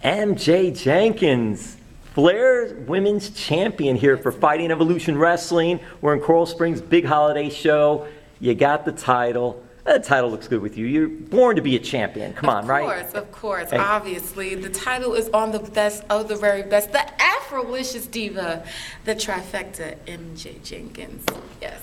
MJ Jenkins, Flair Women's Champion here for Fighting Evolution Wrestling. We're in Coral Springs, big holiday show. You got the title. The title looks good with you. You're born to be a champion. Come on, right? Of course. Hey. Obviously. The title is on the best of the very best. The Afrolicious Diva, the trifecta, MJ Jenkins. Yes.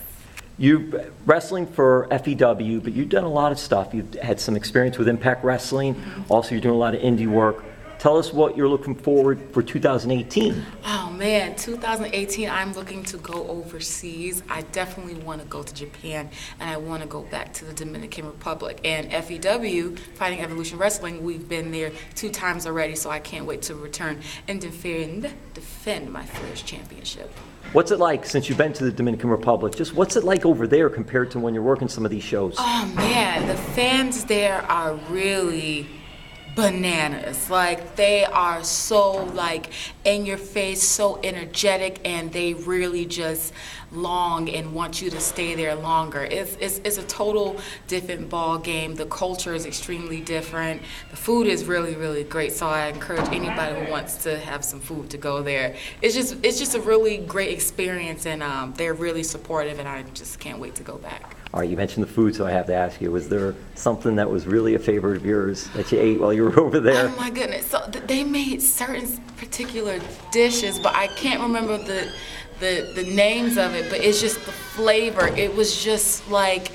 You're wrestling for FEW, but you've done a lot of stuff. You've had some experience with Impact Wrestling. Also, you're doing a lot of indie work. Tell us what you're looking forward for 2018. Oh man, 2018, I'm looking to go overseas. I definitely want to go to Japan, and I want to go back to the Dominican Republic. And FEW, Fighting Evolution Wrestling, we've been there 2 times already, so I can't wait to return and defend my Flair's championship. What's it like since you've been to the Dominican Republic? Just what's it like over there compared to when you're working some of these shows? Oh man, the fans there are really bananas. Like, they are so like in your face, so energetic, and they really just long and want you to stay there longer. It's a total different ball game. The culture is extremely different. The food is really, really great, so I encourage anybody who wants to have some food to go there. It's just a really great experience, and they're really supportive, and I just can't wait to go back. All right, you mentioned the food, so I have to ask you, was there something that was really a favorite of yours that you ate while you were over there? Oh my goodness. So they made certain particular dishes, but I can't remember the names of it, but it's just the flavor. It was just like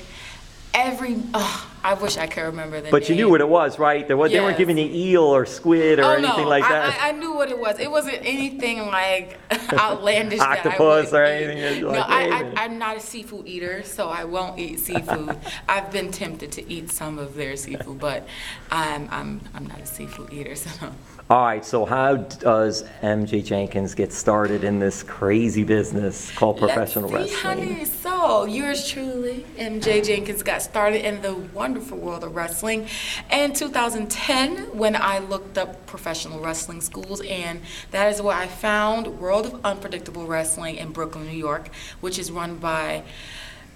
I wish I could remember the name. But you knew what it was, right? They weren't giving you eel or squid or anything like that? I knew what it was. It wasn't anything like outlandish. Octopus or anything? No, I'm not a seafood eater, so I won't eat seafood. I've been tempted to eat some of their seafood, but I'm not a seafood eater, so no. All right, so how does MJ Jenkins get started in this crazy business called professional wrestling? Honey, so yours truly, MJ Jenkins, got started in the wonderful world of wrestling in 2010 when I looked up professional wrestling schools, and that is where I found World of Unpredictable Wrestling in Brooklyn, New York, which is run by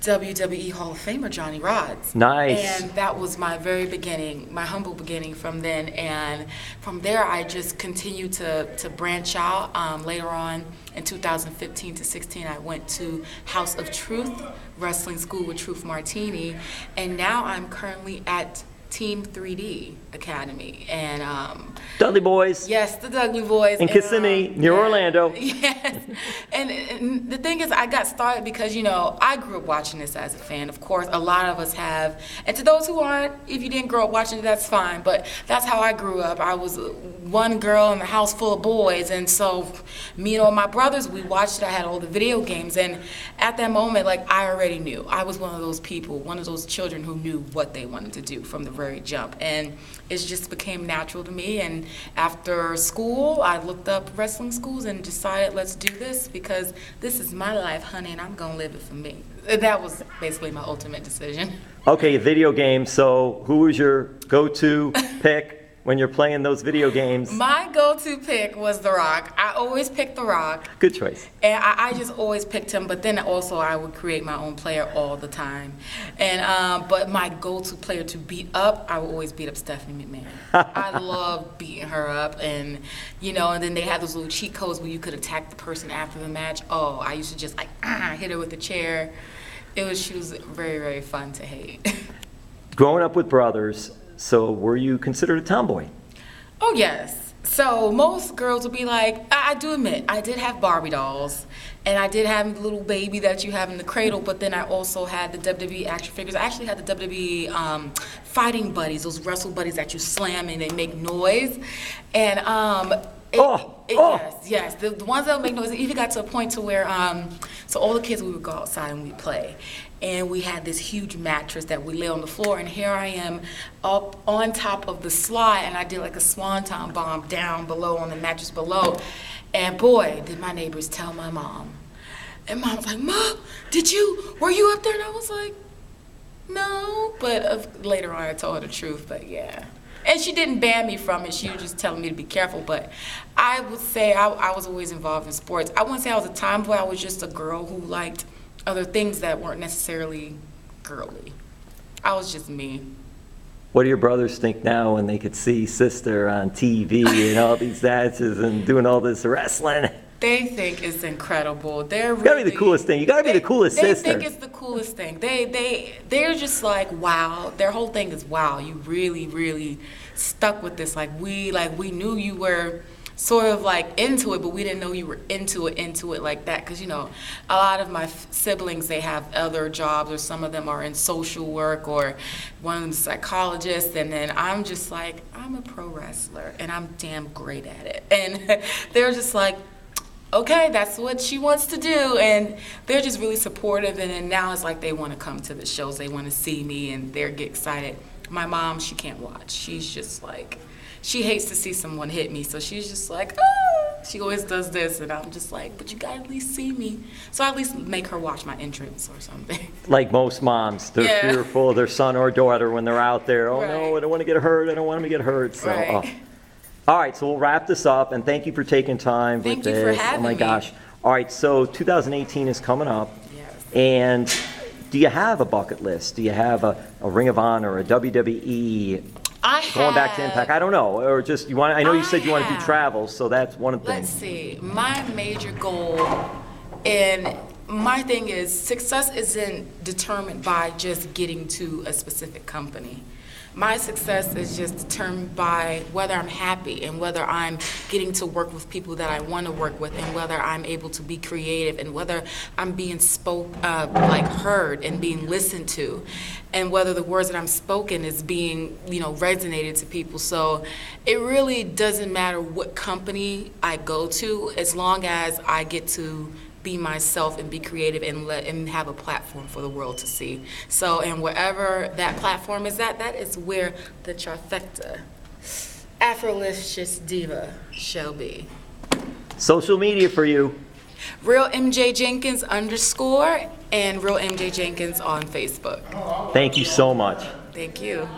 WWE Hall of Famer Johnny Rodz. Nice. And that was my very beginning, my humble beginning from then. And from there, I just continued to branch out. Later on, in 2015 to 16, I went to House of Truth Wrestling School with Truth Martini. And now I'm currently at Team 3D Academy. And Dudley Boyz. yes, the Dudley Boyz. In Kissimmee, near Orlando. Yes. And the thing is, I got started because, I grew up watching this as a fan. Of course, a lot of us have. And to those who aren't, if you didn't grow up watching it, that's fine. But that's how I grew up. I was one girl in a house full of boys. And so me and all my brothers, we watched it. I had all the video games. And at that moment, I already knew. I was one of those people, one of those children who knew what they wanted to do from the very jump. And it just became natural to me. And after school, I looked up wrestling schools and decided, let's do this because this is my life, honey, and I'm going to live it for me. That was basically my ultimate decision. Okay, video games. So who was your go-to pick when you're playing those video games? My go-to pick was The Rock. I always picked The Rock. Good choice. And I just always picked him, but then also I would create my own player all the time. And but my go-to player to beat up, I would always beat up Stephanie McMahon. I love beating her up, and and then they had those little cheat codes where you could attack the person after the match. Oh, I used to just hit her with the chair. She was very, very fun to hate. Growing up with brothers, so were you considered a tomboy? Oh, yes. So most girls would be like, I do admit, I did have Barbie dolls, and I did have the little baby that you have in the cradle, but then I also had the WWE action figures. I actually had the WWE fighting buddies, those wrestle buddies that you slam and they make noise. And yes, the ones that would make noise. It even got to a point to where, so all the kids, we would go outside and we'd play. And we had this huge mattress that we lay on the floor, and here I am up on top of the slide, and I did like a swanton bomb down below on the mattress below. And boy, did my neighbors tell my mom. And mom was like, Mom, were you up there? And I was like, no. But later on I told her the truth, but yeah. And she didn't ban me from it. She was just telling me to be careful. But I would say I was always involved in sports. I wouldn't say I was a tomboy. I was just a girl who liked other things that weren't necessarily girly. I was just me. What do your brothers think now when they could see sister on TV and all these dances and doing all this wrestling? They think it's incredible. It's gotta be the coolest thing. You gotta be the coolest sister. They think it's the coolest thing. They're just like, wow. Their whole thing is, wow, you really, really stuck with this. Like we knew you were sort of like into it, but we didn't know you were into it like that. Because, you know, a lot of my siblings, they have other jobs, or some of them are in social work, or one of them's a psychologist, and then I'm just like, I'm a pro wrestler, and I'm damn great at it. And they're just like, okay, that's what she wants to do, and they're just really supportive. And then now it's like they want to come to the shows, they want to see me, and they get excited. My mom, she can't watch. She's just like, she hates to see someone hit me, so she's just like, ah. She always does this, and I'm just like, but you gotta at least see me. So I at least make her watch my entrance or something. Like most moms, they're fearful of their son or daughter when they're out there. Oh no, I don't want to get hurt. I don't want him to get hurt. So, all right, so we'll wrap this up, and thank you for taking time with this. Thank you for having me. Oh my gosh. All right, so 2018 is coming up, Yes. and do you have a bucket list? Do you have a Ring of Honor, a WWE? Going back to Impact, I don't know, or just you want. I know you said you want to do travel, so that's one of the things. Let's see. My major goal, and my thing is, success isn't determined by just getting to a specific company. My success is just determined by whether I'm happy, and whether I'm getting to work with people that I want to work with, and whether I'm able to be creative, and whether I'm being heard and being listened to, and whether the words that I'm spoken is being, resonated to people. So it really doesn't matter what company I go to, as long as I get to be myself and be creative and have a platform for the world to see. So, and wherever that platform is at, that is where the trifecta, Afrolicious Diva, shall be. Social media for you. Real MJ Jenkins _ and Real MJ Jenkins on Facebook. Thank you so much. Thank you.